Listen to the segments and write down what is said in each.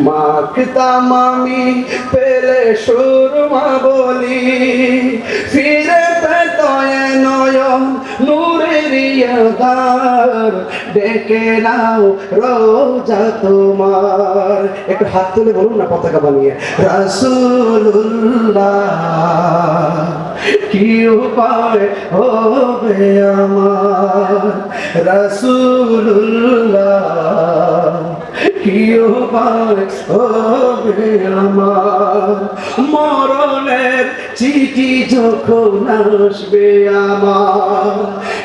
মাখতাম আমি পেলে সুরমা বলি, ফিরে পেত এ নয়ন নূরের আধার, ডেকে নাও রোজা তোমার। একটু হাত তুলে বলুন না পতাকা বানিয়ে, রাসূলুল্লাহ কি উপায় হবে আমার, রাসূলুল্লাহ কি উপায় হবে আমার, মরণের চিঠি যখন আসবে আমার,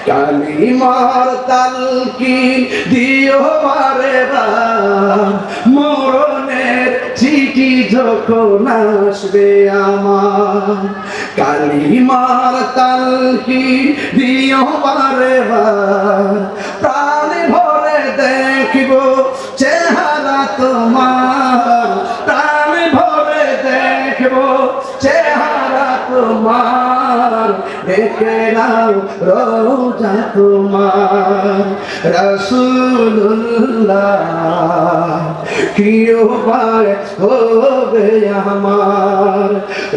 কালিমার তালকিন দিও বারেবার, মরণের চিঠি যখন আসবে আমার, কালিমার তালকিন দিও বারেবার, প্রাণ ভরে দেখব চেহারা তোমার, প্রাণ ভরে দেখব চেহারা তোমার, দেখে নাও রোজা তোমার, রাসূলুল্লাহ কি উপায় হবে আমার,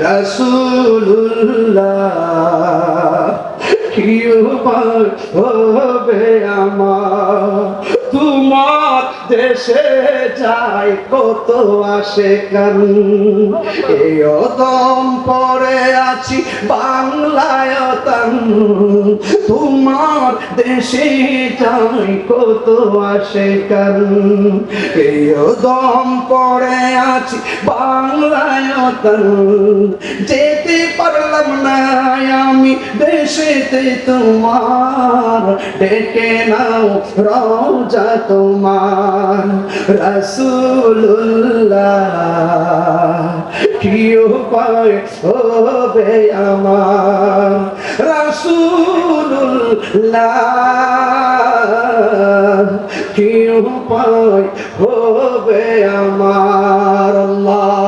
রাসূলুল্লাহ কি উপায় হবে আমার, তোমার দেশে যাই কত আশেকান, এই দম পরে আছি বাংলায় তান, তোমার দেশে যাই কত আশেকান, এই দম পরে আছি বাংলায় তান, যেতে পারলাম না আমি দেশেতে তোমার, ডেকে নাও রোজা তোমার, রাসূলুল্লাহ কি উপায় হবে আমার, রাসূলুল্লাহ কি উপায় হবে আমার। আল্লাহ।